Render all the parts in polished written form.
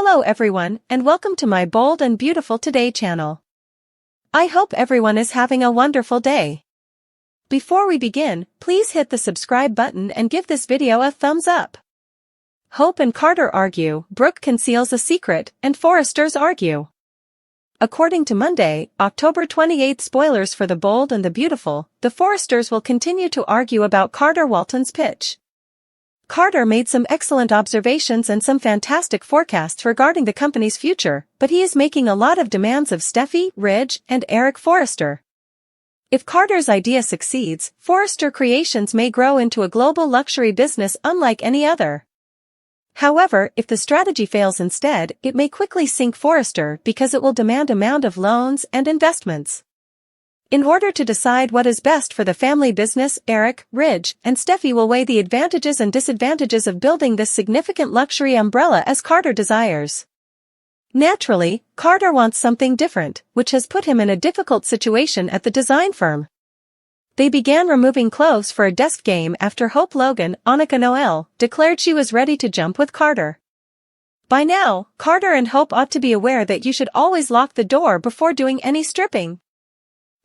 Hello everyone, and welcome to my Bold and Beautiful Today channel. I hope everyone is having a wonderful day. Before we begin, please hit the subscribe button and give this video a thumbs up. Hope and Carter argue, Brooke conceals a secret, and Forresters argue. According to Monday, October 28 spoilers for The Bold and the Beautiful, the Forresters will continue to argue about Carter Walton's pitch. Carter made some excellent observations and some fantastic forecasts regarding the company's future, but he is making a lot of demands of Steffi, Ridge, and Eric Forrester. If Carter's idea succeeds, Forrester Creations may grow into a global luxury business unlike any other. However, if the strategy fails instead, it may quickly sink Forrester because it will demand a mound of loans and investments. In order to decide what is best for the family business, Eric, Ridge, and Steffi will weigh the advantages and disadvantages of building this significant luxury umbrella as Carter desires. Naturally, Carter wants something different, which has put him in a difficult situation at the design firm. They began removing clothes for a desk game after Hope Logan, Annika Noel, declared she was ready to jump with Carter. By now, Carter and Hope ought to be aware that you should always lock the door before doing any stripping.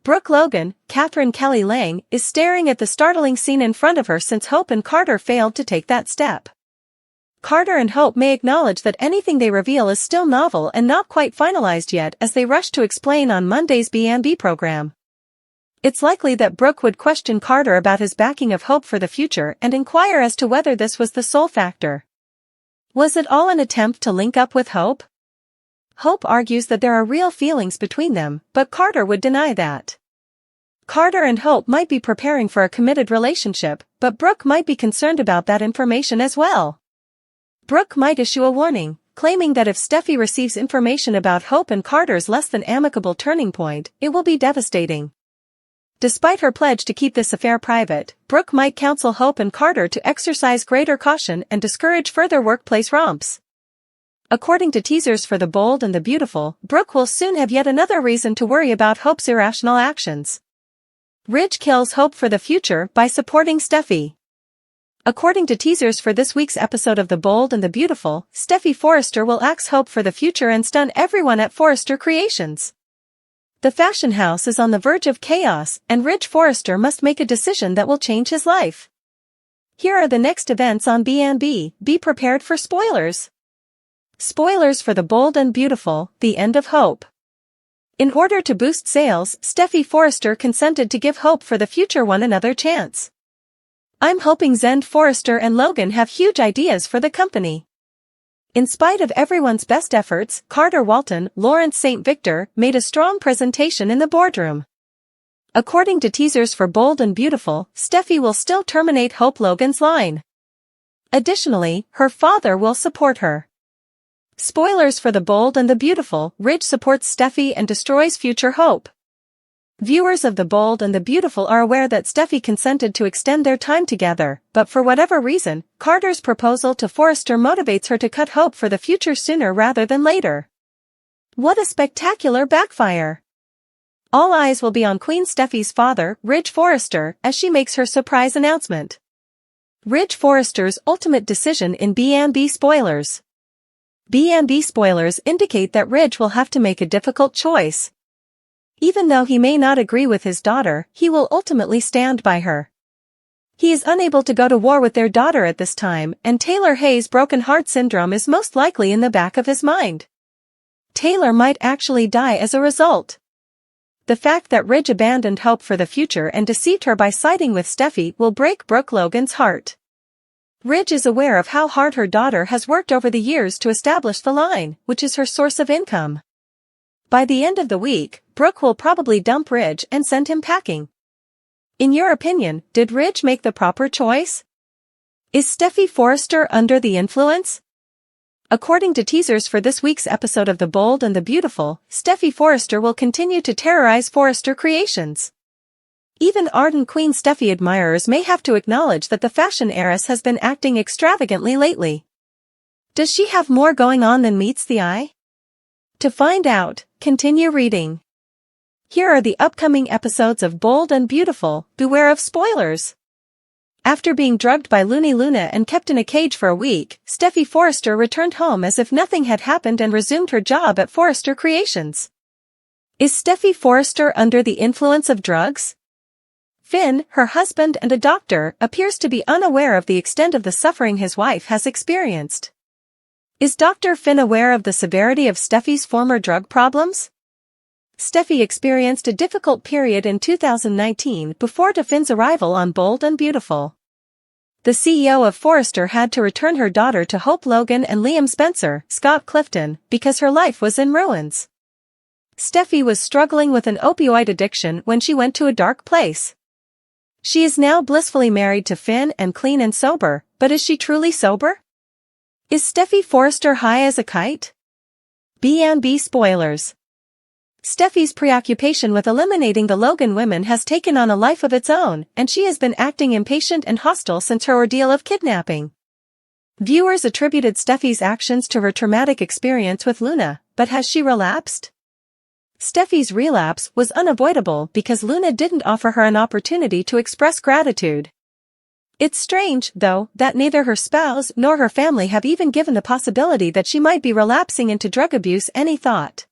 Brooke Logan, Catherine Kelly Lang, is staring at the startling scene in front of her since Hope and Carter failed to take that step. Carter and Hope may acknowledge that anything they reveal is still novel and not quite finalized yet as they rush to explain on Monday's B&B program. It's likely that Brooke would question Carter about his backing of Hope for the future and inquire as to whether this was the sole factor. Was it all an attempt to link up with Hope? Hope argues that there are real feelings between them, but Carter would deny that. Carter and Hope might be preparing for a committed relationship, but Brooke might be concerned about that information as well. Brooke might issue a warning, claiming that if Steffi receives information about Hope and Carter's less than amicable turning point, it will be devastating. Despite her pledge to keep this affair private, Brooke might counsel Hope and Carter to exercise greater caution and discourage further workplace romps. According to teasers for The Bold and the Beautiful, Brooke will soon have yet another reason to worry about Hope's irrational actions. Ridge kills Hope for the future by supporting Steffi. According to teasers for this week's episode of The Bold and the Beautiful, Steffi Forrester will axe Hope for the future and stun everyone at Forrester Creations. The fashion house is on the verge of chaos, and Ridge Forrester must make a decision that will change his life. Here are the next events on B&B. Be prepared for spoilers. Spoilers for The Bold and Beautiful, The End of Hope. In order to boost sales, Steffi Forrester consented to give Hope for the future one another chance. I'm hoping Zend Forrester and Logan have huge ideas for the company. In spite of everyone's best efforts, Carter Walton, Lawrence St. Victor, made a strong presentation in the boardroom. According to teasers for Bold and Beautiful, Steffi will still terminate Hope Logan's line. Additionally, her father will support her. Spoilers for The Bold and the Beautiful, Ridge supports Steffi and destroys future Hope. Viewers of The Bold and the Beautiful are aware that Steffi consented to extend their time together, but for whatever reason, Carter's proposal to Forrester motivates her to cut Hope for the future sooner rather than later. What a spectacular backfire! All eyes will be on Queen Steffi's father, Ridge Forrester, as she makes her surprise announcement. Ridge Forrester's ultimate decision in B&B spoilers. B&B spoilers indicate that Ridge will have to make a difficult choice. Even though he may not agree with his daughter, he will ultimately stand by her. He is unable to go to war with their daughter at this time, and Taylor Hayes' broken heart syndrome is most likely in the back of his mind. Taylor might actually die as a result. The fact that Ridge abandoned Hope for the future and deceived her by siding with Steffi will break Brooke Logan's heart. Ridge is aware of how hard her daughter has worked over the years to establish the line, which is her source of income. By the end of the week, Brooke will probably dump Ridge and send him packing. In your opinion, did Ridge make the proper choice? Is Steffi Forrester under the influence? According to teasers for this week's episode of The Bold and the Beautiful, Steffi Forrester will continue to terrorize Forrester Creations. Even ardent Queen Steffi admirers may have to acknowledge that the fashion heiress has been acting extravagantly lately. Does she have more going on than meets the eye? To find out, continue reading. Here are the upcoming episodes of Bold and Beautiful. Beware of spoilers. After being drugged by Looney Luna and kept in a cage for a week, Steffi Forrester returned home as if nothing had happened and resumed her job at Forrester Creations. Is Steffi Forrester under the influence of drugs? Finn, her husband and a doctor, appears to be unaware of the extent of the suffering his wife has experienced. Is Dr. Finn aware of the severity of Steffi's former drug problems? Steffi experienced a difficult period in 2019 before Finn's arrival on Bold and Beautiful. The CEO of Forrester had to return her daughter to Hope Logan and Liam Spencer, Scott Clifton, because her life was in ruins. Steffi was struggling with an opioid addiction when she went to a dark place. She is now blissfully married to Finn and clean and sober, but is she truly sober? Is Steffi Forrester high as a kite? B&B spoilers. Steffi's preoccupation with eliminating the Logan women has taken on a life of its own, and she has been acting impatient and hostile since her ordeal of kidnapping. Viewers attributed Steffi's actions to her traumatic experience with Luna, but has she relapsed? Steffi's relapse was unavoidable because Luna didn't offer her an opportunity to express gratitude. It's strange, though, that neither her spouse nor her family have even given the possibility that she might be relapsing into drug abuse any thought.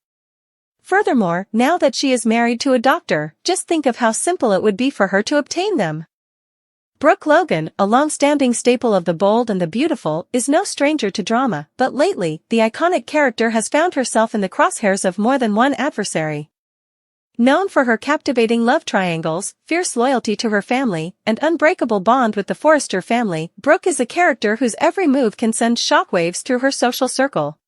Furthermore, now that she is married to a doctor, just think of how simple it would be for her to obtain them. Brooke Logan, a long-standing staple of the Bold and the Beautiful, is no stranger to drama, but lately, the iconic character has found herself in the crosshairs of more than one adversary. Known for her captivating love triangles, fierce loyalty to her family, and unbreakable bond with the Forrester family, Brooke is a character whose every move can send shockwaves through her social circle.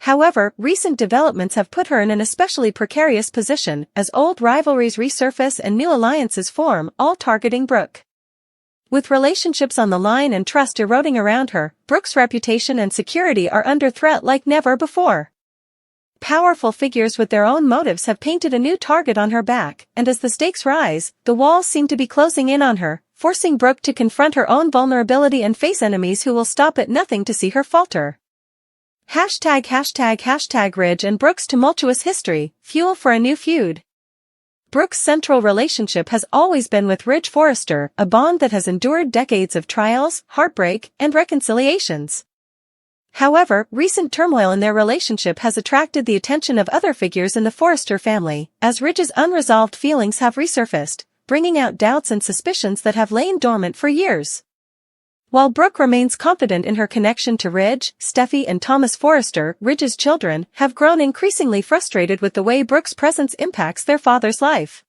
However, recent developments have put her in an especially precarious position as old rivalries resurface and new alliances form, all targeting Brooke. With relationships on the line and trust eroding around her, Brooke's reputation and security are under threat like never before. Powerful figures with their own motives have painted a new target on her back, and as the stakes rise, the walls seem to be closing in on her, forcing Brooke to confront her own vulnerability and face enemies who will stop at nothing to see her falter. ### Ridge and Brooke's tumultuous history, fuel for a new feud. Brooke's central relationship has always been with Ridge Forrester, a bond that has endured decades of trials, heartbreak, and reconciliations. However, recent turmoil in their relationship has attracted the attention of other figures in the Forrester family, as Ridge's unresolved feelings have resurfaced, bringing out doubts and suspicions that have lain dormant for years. While Brooke remains confident in her connection to Ridge, Steffi and Thomas Forrester, Ridge's children, have grown increasingly frustrated with the way Brooke's presence impacts their father's life.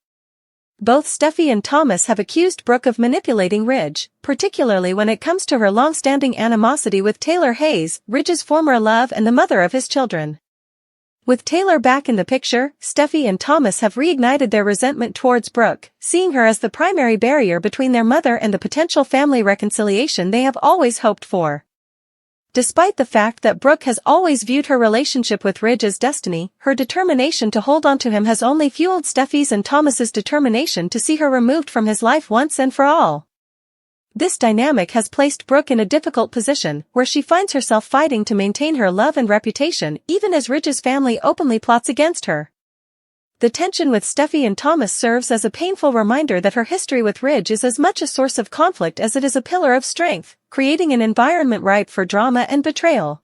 Both Steffi and Thomas have accused Brooke of manipulating Ridge, particularly when it comes to her long-standing animosity with Taylor Hayes, Ridge's former love and the mother of his children. With Taylor back in the picture, Steffi and Thomas have reignited their resentment towards Brooke, seeing her as the primary barrier between their mother and the potential family reconciliation they have always hoped for. Despite the fact that Brooke has always viewed her relationship with Ridge as destiny, her determination to hold on to him has only fueled Steffi's and Thomas's determination to see her removed from his life once and for all. This dynamic has placed Brooke in a difficult position, where she finds herself fighting to maintain her love and reputation even as Ridge's family openly plots against her. The tension with Steffi and Thomas serves as a painful reminder that her history with Ridge is as much a source of conflict as it is a pillar of strength, creating an environment ripe for drama and betrayal.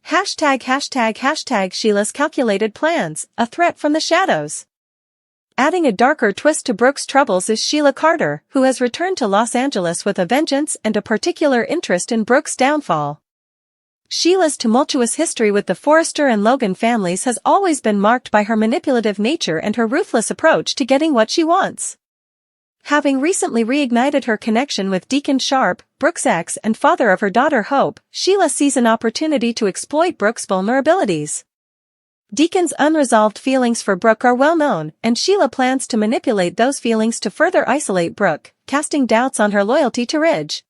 ### Sheila's calculated plans, a threat from the shadows. Adding a darker twist to Brooke's troubles is Sheila Carter, who has returned to Los Angeles with a vengeance and a particular interest in Brooke's downfall. Sheila's tumultuous history with the Forrester and Logan families has always been marked by her manipulative nature and her ruthless approach to getting what she wants. Having recently reignited her connection with Deacon Sharp, Brooke's ex and father of her daughter Hope, Sheila sees an opportunity to exploit Brooke's vulnerabilities. Deacon's unresolved feelings for Brooke are well known, and Sheila plans to manipulate those feelings to further isolate Brooke, casting doubts on her loyalty to Ridge.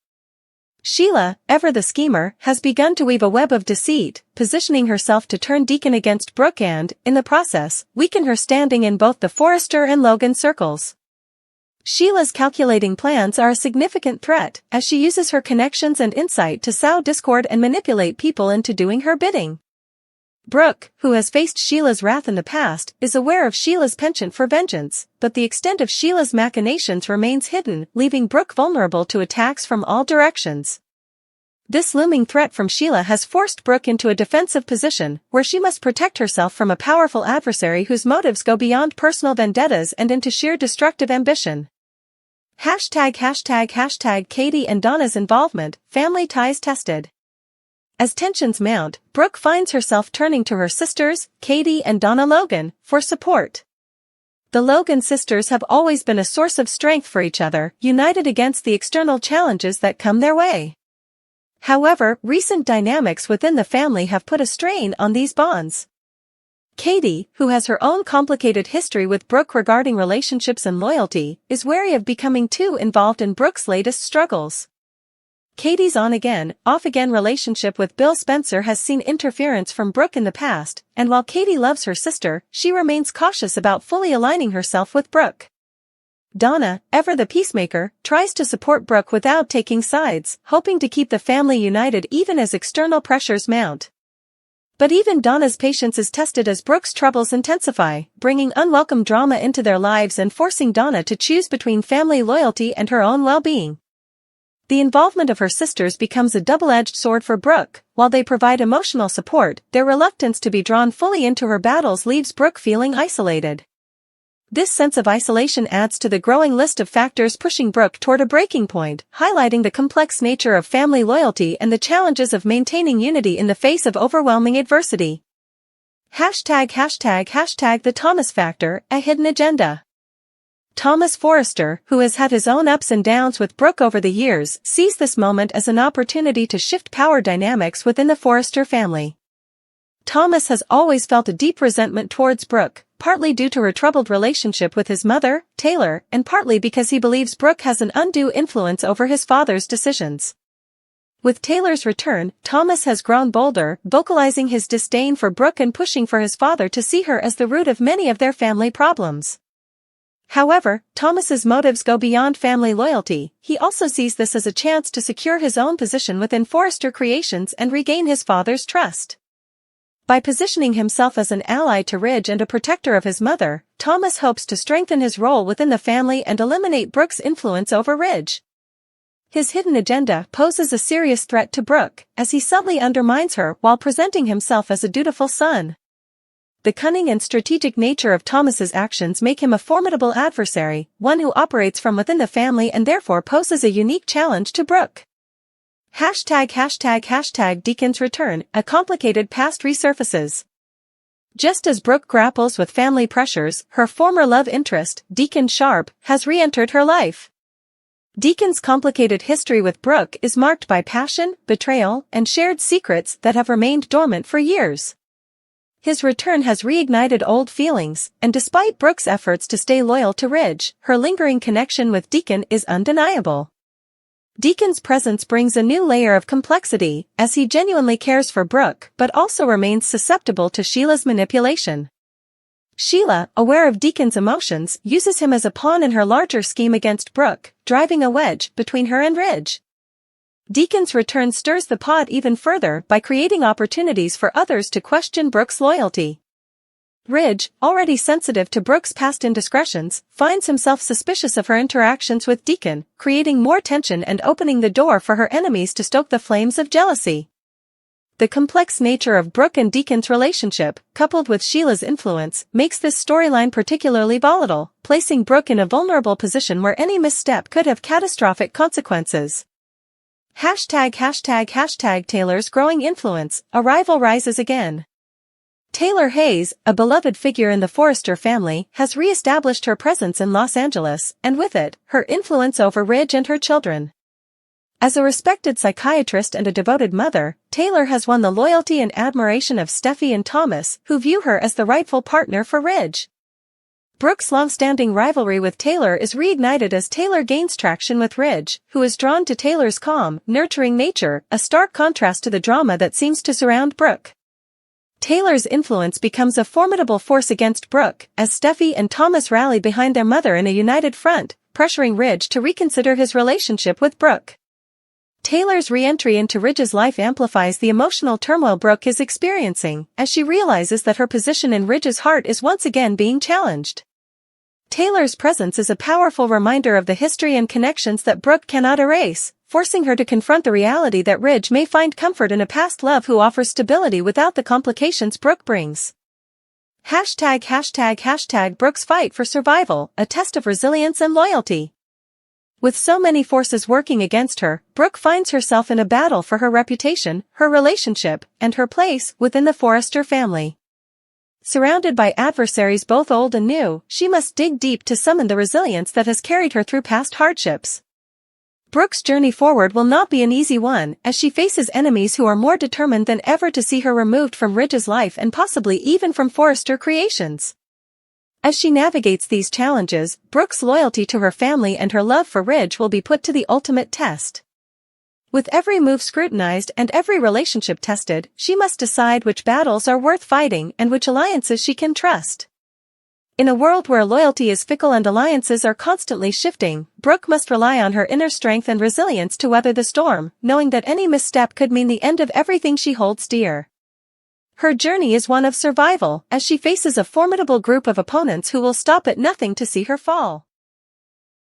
Sheila, ever the schemer, has begun to weave a web of deceit, positioning herself to turn Deacon against Brooke and, in the process, weaken her standing in both the Forrester and Logan circles. Sheila's calculating plans are a significant threat, as she uses her connections and insight to sow discord and manipulate people into doing her bidding. Brooke, who has faced Sheila's wrath in the past, is aware of Sheila's penchant for vengeance, but the extent of Sheila's machinations remains hidden, leaving Brooke vulnerable to attacks from all directions. This looming threat from Sheila has forced Brooke into a defensive position, where she must protect herself from a powerful adversary whose motives go beyond personal vendettas and into sheer destructive ambition. ### Katie and Donna's involvement, family ties tested. As tensions mount, Brooke finds herself turning to her sisters, Katie and Donna Logan, for support. The Logan sisters have always been a source of strength for each other, united against the external challenges that come their way. However, recent dynamics within the family have put a strain on these bonds. Katie, who has her own complicated history with Brooke regarding relationships and loyalty, is wary of becoming too involved in Brooke's latest struggles. Katie's on-again, off-again relationship with Bill Spencer has seen interference from Brooke in the past, and while Katie loves her sister, she remains cautious about fully aligning herself with Brooke. Donna, ever the peacemaker, tries to support Brooke without taking sides, hoping to keep the family united even as external pressures mount. But even Donna's patience is tested as Brooke's troubles intensify, bringing unwelcome drama into their lives and forcing Donna to choose between family loyalty and her own well-being. The involvement of her sisters becomes a double-edged sword for Brooke. While they provide emotional support, their reluctance to be drawn fully into her battles leaves Brooke feeling isolated. This sense of isolation adds to the growing list of factors pushing Brooke toward a breaking point, highlighting the complex nature of family loyalty and the challenges of maintaining unity in the face of overwhelming adversity. ### The Thomas Factor, a hidden agenda. Thomas Forrester, who has had his own ups and downs with Brooke over the years, sees this moment as an opportunity to shift power dynamics within the Forrester family. Thomas has always felt a deep resentment towards Brooke, partly due to her troubled relationship with his mother, Taylor, and partly because he believes Brooke has an undue influence over his father's decisions. With Taylor's return, Thomas has grown bolder, vocalizing his disdain for Brooke and pushing for his father to see her as the root of many of their family problems. However, Thomas's motives go beyond family loyalty. He also sees this as a chance to secure his own position within Forrester Creations and regain his father's trust. By positioning himself as an ally to Ridge and a protector of his mother, Thomas hopes to strengthen his role within the family and eliminate Brooke's influence over Ridge. His hidden agenda poses a serious threat to Brooke, as he subtly undermines her while presenting himself as a dutiful son. The cunning and strategic nature of Thomas's actions make him a formidable adversary, one who operates from within the family and therefore poses a unique challenge to Brooke. ### Deacon's return, a complicated past resurfaces. Just as Brooke grapples with family pressures, her former love interest, Deacon Sharp, has re-entered her life. Deacon's complicated history with Brooke is marked by passion, betrayal, and shared secrets that have remained dormant for years. His return has reignited old feelings, and despite Brooke's efforts to stay loyal to Ridge, her lingering connection with Deacon is undeniable. Deacon's presence brings a new layer of complexity, as he genuinely cares for Brooke but also remains susceptible to Sheila's manipulation. Sheila, aware of Deacon's emotions, uses him as a pawn in her larger scheme against Brooke, driving a wedge between her and Ridge. Deacon's return stirs the pot even further by creating opportunities for others to question Brooke's loyalty. Ridge, already sensitive to Brooke's past indiscretions, finds himself suspicious of her interactions with Deacon, creating more tension and opening the door for her enemies to stoke the flames of jealousy. The complex nature of Brooke and Deacon's relationship, coupled with Sheila's influence, makes this storyline particularly volatile, placing Brooke in a vulnerable position where any misstep could have catastrophic consequences. ### Taylor's growing influence, a rival rises again. Taylor Hayes, a beloved figure in the Forrester family, has re-established her presence in Los Angeles, and with it, her influence over Ridge and her children. As a respected psychiatrist and a devoted mother, Taylor has won the loyalty and admiration of Steffi and Thomas, who view her as the rightful partner for Ridge. Brooke's long-standing rivalry with Taylor is reignited as Taylor gains traction with Ridge, who is drawn to Taylor's calm, nurturing nature, a stark contrast to the drama that seems to surround Brooke. Taylor's influence becomes a formidable force against Brooke, as Steffi and Thomas rally behind their mother in a united front, pressuring Ridge to reconsider his relationship with Brooke. Taylor's re-entry into Ridge's life amplifies the emotional turmoil Brooke is experiencing, as she realizes that her position in Ridge's heart is once again being challenged. Taylor's presence is a powerful reminder of the history and connections that Brooke cannot erase, forcing her to confront the reality that Ridge may find comfort in a past love who offers stability without the complications Brooke brings. Brooke's fight for survival, a test of resilience and loyalty. With so many forces working against her, Brooke finds herself in a battle for her reputation, her relationship, and her place within the Forrester family. Surrounded by adversaries both old and new, she must dig deep to summon the resilience that has carried her through past hardships. Brooke's journey forward will not be an easy one, as she faces enemies who are more determined than ever to see her removed from Ridge's life and possibly even from Forrester creations. As she navigates these challenges, Brooke's loyalty to her family and her love for Ridge will be put to the ultimate test. With every move scrutinized and every relationship tested, she must decide which battles are worth fighting and which alliances she can trust. In a world where loyalty is fickle and alliances are constantly shifting, Brooke must rely on her inner strength and resilience to weather the storm, knowing that any misstep could mean the end of everything she holds dear. Her journey is one of survival, as she faces a formidable group of opponents who will stop at nothing to see her fall.